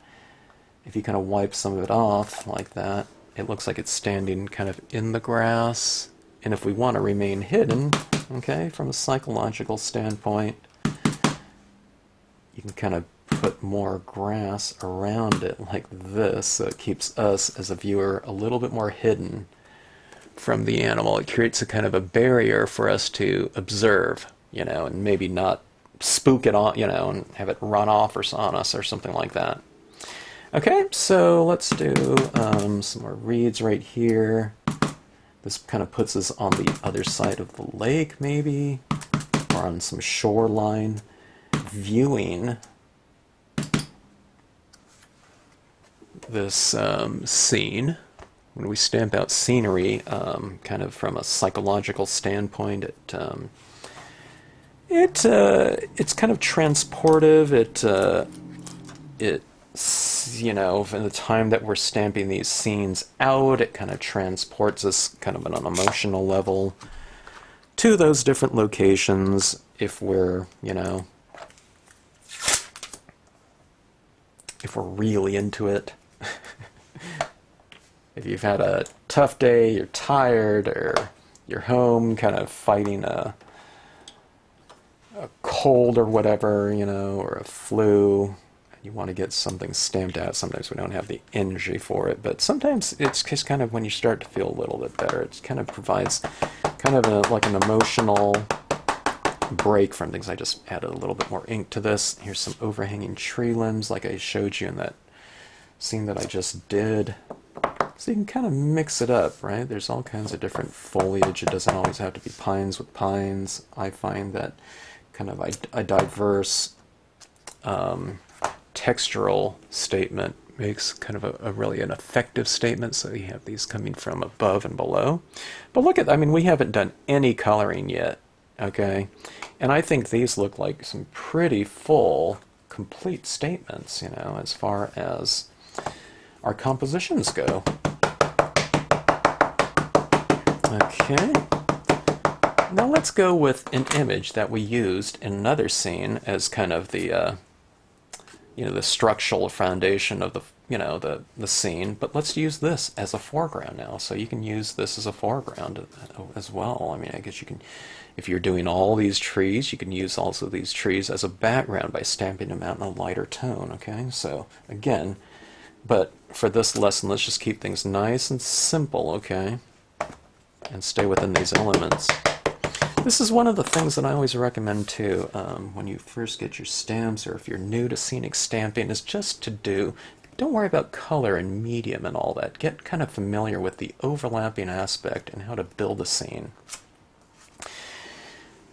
If you kind of wipe some of it off like that, it looks like it's standing kind of in the grass. And if we want to remain hidden, okay, from a psychological standpoint, you can kind of put more grass around it like this, so it keeps us as a viewer a little bit more hidden from the animal. It creates a kind of a barrier for us to observe, and maybe not spook it on, and have it run off or on us or something like that. Okay, so let's do some more reeds right here. This kind of puts us on the other side of the lake, maybe, or on some shoreline viewing this scene. When we stamp out scenery, kind of from a psychological standpoint, it's kind of transportive. In the time that we're stamping these scenes out, it kind of transports us kind of on an emotional level to those different locations. If we're, if we're really into it. If you've had a tough day, you're tired, or you're home kind of fighting a cold or whatever, or a flu, you want to get something stamped out. Sometimes we don't have the energy for it, but sometimes it's just kind of when you start to feel a little bit better, it kind of provides kind of like an emotional break from things. I just added a little bit more ink to this. Here's some overhanging tree limbs like I showed you in that scene that I just did. So you can kind of mix it up, right? There's all kinds of different foliage. It doesn't always have to be pines with pines. I find that kind of a diverse textural statement makes kind of a really an effective statement. So you have these coming from above and below. But look at, we haven't done any coloring yet, okay? And I think these look like some pretty full, complete statements, as far as our compositions go. Okay. Now let's go with an image that we used in another scene as kind of the the structural foundation of the the scene, but let's use this as a foreground now. So you can use this as a foreground as well. I mean, I guess you can, if you're doing all these trees, you can use also these trees as a background by stamping them out in a lighter tone, okay? So again, but for this lesson, let's just keep things nice and simple, okay? And stay within these elements. This is one of the things that I always recommend too when you first get your stamps, or if you're new to scenic stamping, is just to don't worry about color and medium and all that. Get kind of familiar with the overlapping aspect and how to build a scene.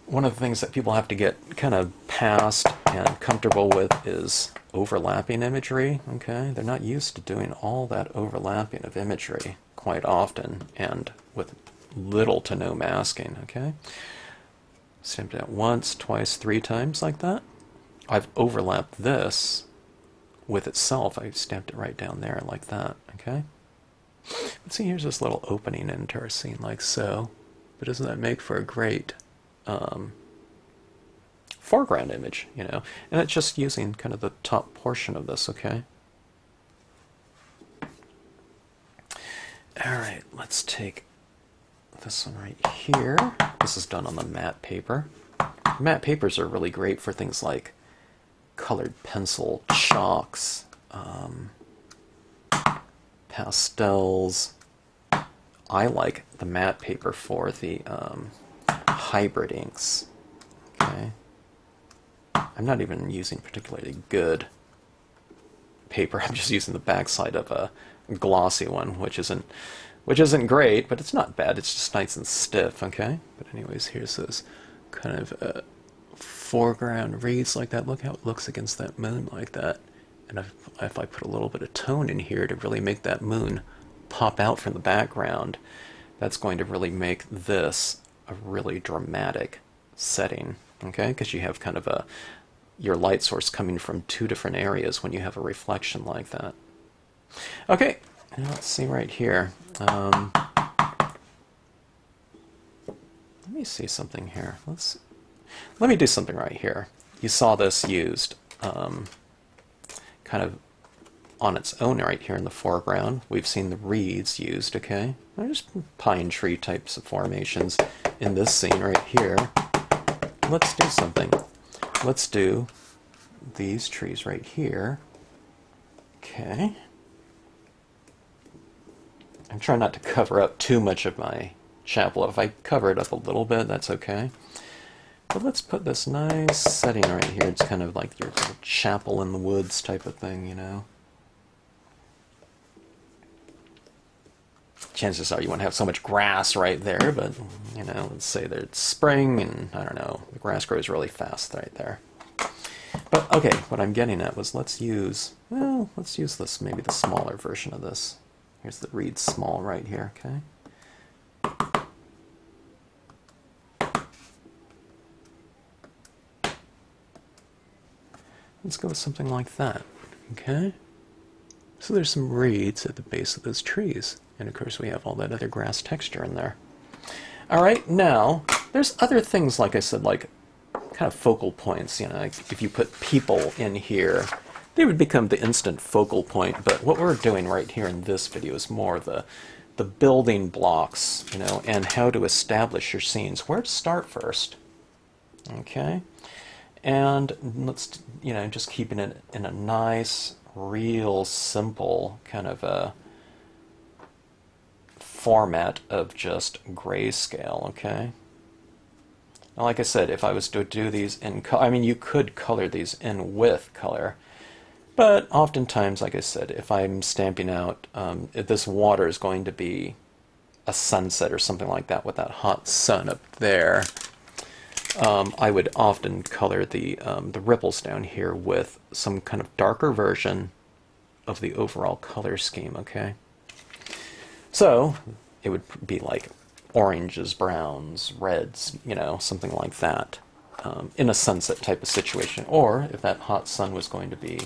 One of the things that people have to get kind of past and comfortable with is overlapping imagery, okay? They're not used to doing all that overlapping of imagery quite often, and with little to no masking, okay? Stamped it out once, twice, 3 times like that. I've overlapped this with itself. I stamped it right down there like that, okay? Let's see, here's this little opening into our scene like so. But doesn't that make for a great foreground image, you know? And it's just using kind of the top portion of this, okay? Alright, let's take this one right here. This is done on the matte paper. Matte papers are really great for things like colored pencil, chalks, pastels. I like the matte paper for the hybrid inks. Okay, I'm not even using particularly good paper. I'm just using the backside of a glossy one, which isn't great, but it's not bad. It's just nice and stiff. Okay, but anyways, here's this kind of foreground reads like that. Look how it looks against that moon like that. And if I put a little bit of tone in here to really make that moon pop out from the background, that's going to really make this a really dramatic setting, okay? Because you have kind of your light source coming from 2 different areas when you have a reflection like that. Okay, now let's see right here. Let me see something here. Let me do something right here. You saw this used kind of on its own right here in the foreground. We've seen the reeds used, okay? They're just pine tree types of formations in this scene right here. Let's do something. Let's do these trees right here. Okay. I'm trying not to cover up too much of my chapel. If I cover it up a little bit, that's okay. But let's put this nice setting right here. It's kind of like your little chapel in the woods type of thing, you know. Chances are you won't have so much grass right there, but, you know, let's say that it's spring and, I don't know, the grass grows really fast right there. But, okay, what I'm getting at was let's use this, maybe the smaller version of this. Here's the reed small right here, okay? Let's go with something like that, okay? So there's some reeds at the base of those trees. And of course we have all that other grass texture in there. Alright, now, there's other things, like I said, like kind of focal points, you know, like if you put people in here, they would become the instant focal point, but what we're doing right here in this video is more the building blocks, you know, and how to establish your scenes, where to start first, okay? And let's, you know, just keeping it in a nice, real simple kind of a format of just grayscale, okay? Now, like I said, if I was to do these in color, I mean, you could color these in with color, but oftentimes, like I said, if I'm stamping out, if this water is going to be a sunset or something like that with that hot sun up there, I would often color the ripples down here with some kind of darker version of the overall color scheme, okay? So it would be like oranges, browns, reds, you know, something like that, in a sunset type of situation. Or if that hot sun was going to be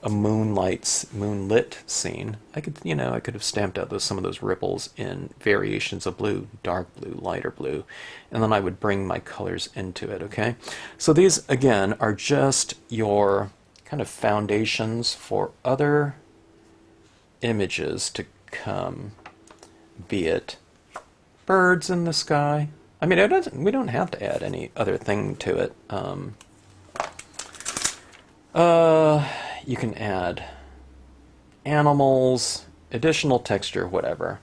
a moonlit scene, I could, I could have stamped out some of those ripples in variations of blue, dark blue, lighter blue, and then I would bring my colors into it, okay? So these, again, are just your kind of foundations for other images to come, be it birds in the sky. I mean, we don't have to add any other thing to it. You can add animals, additional texture, whatever.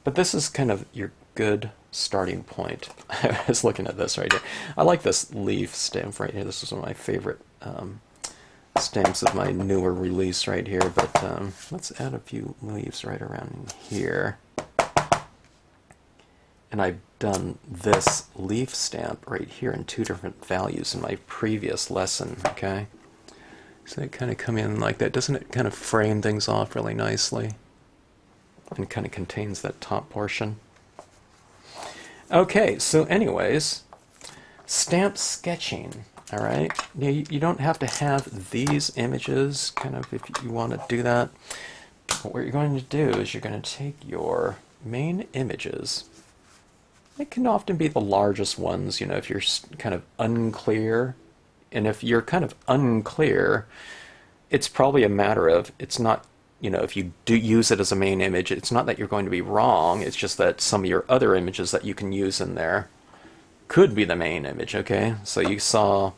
But this is kind of your good starting point. I was looking at this right here. I like this leaf stamp right here. This is one of my favorite stamps of my newer release right here. But let's add a few leaves right around here. And I've done this leaf stamp right here in 2 different values in my previous lesson, okay? So they kind of come in like that. Doesn't it kind of frame things off really nicely? And kind of contains that top portion. Okay, so anyways, stamp sketching, all right? You don't have to have these images, kind of, if you want to do that. But what you're going to do is you're going to take your main images. It can often be the largest ones, if you're kind of unclear. And if you're kind of unclear, it's probably a matter of, it's not, if you do use it as a main image, it's not that you're going to be wrong, it's just that some of your other images that you can use in there could be the main image, okay? So you saw,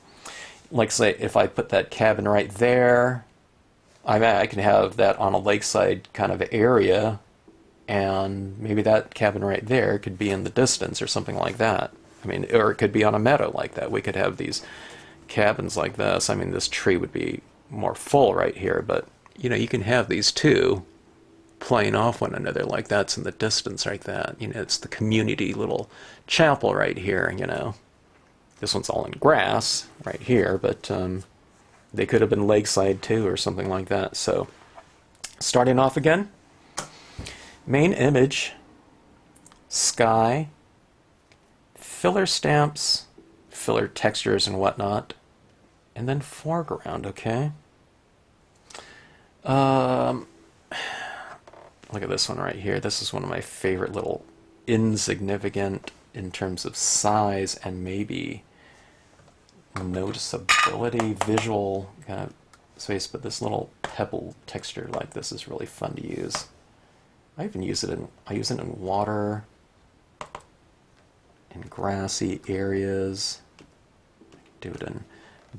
like say, if I put that cabin right there, I can have that on a lakeside kind of area, and maybe that cabin right there could be in the distance or something like that. I mean, or it could be on a meadow like that. We could have these cabins like this. I mean, this tree would be more full right here, but you can have these two playing off one another like that's in the distance like that. It's the community little chapel right here. This one's all in grass right here, but they could have been lakeside too or something like that. So starting off again, main image, sky, filler stamps, filler textures and whatnot, and then foreground, okay? Look at this one right here. This is one of my favorite little insignificant in terms of size and maybe noticeability, visual kind of space, but this little pebble texture like this is really fun to use. I use it in water, in grassy areas. Do it in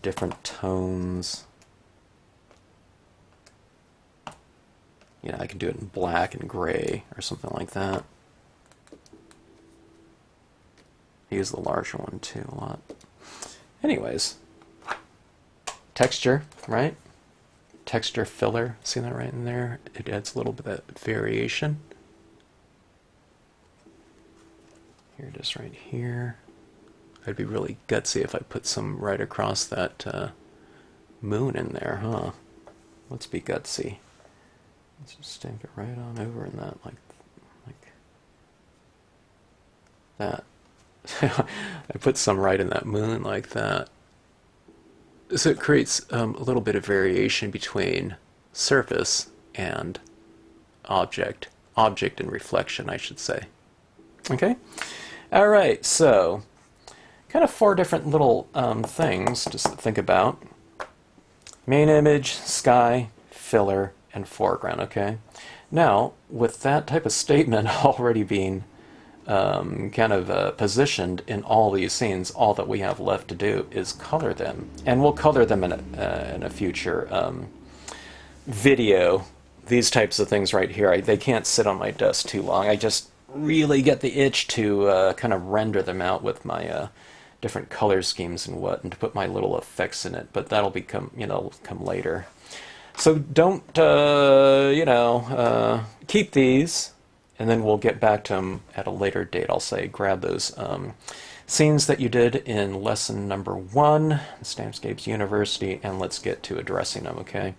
different tones. I can do it in black and gray or something like that. I use the larger one too a lot. Anyways, texture, right? Texture filler, see that right in there? It adds a little bit of variation. Here it is right here. I'd be really gutsy if I put some right across that moon in there, huh? Let's be gutsy. Let's just stamp it right on over in that, like that. I put some right in that moon like that. So it creates a little bit of variation between surface and object and reflection, I should say. Okay? All right, so kind of 4 different little things just to think about. Main image, sky, filler, and foreground, okay? Now, with that type of statement already being kind of positioned in all these scenes, all that we have left to do is color them. And we'll color them in a future video. These types of things right here, they can't sit on my desk too long. I just really get the itch to kind of render them out with my different color schemes and to put my little effects in it. But that'll come later. So don't, keep these, and then we'll get back to them at a later date. I'll say grab those scenes that you did in lesson number 1, Stampscapes University, and let's get to addressing them, okay?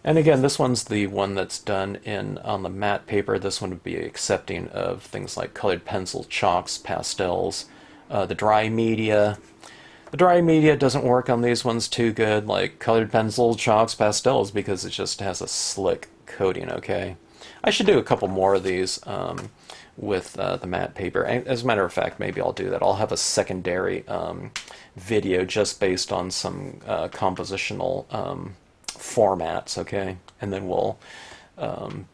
And again, this one's the one that's done on the matte paper. This one would be accepting of things like colored pencil, chalks, pastels, the dry media, The dry media doesn't work on these ones too good, like colored pencil, chalks, pastels, because it just has a slick coating, okay? I should do a couple more of these with the matte paper. As a matter of fact, maybe I'll do that. I'll have a secondary video just based on some compositional formats, okay? And then we'll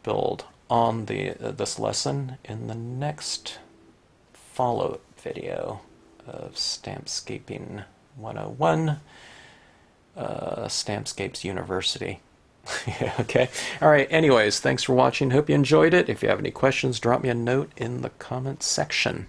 build on this lesson in the next follow-up video of Stampscaping 101, Stampscapes University. Yeah, okay. All right. Anyways, thanks for watching. Hope you enjoyed it. If you have any questions, drop me a note in the comments section.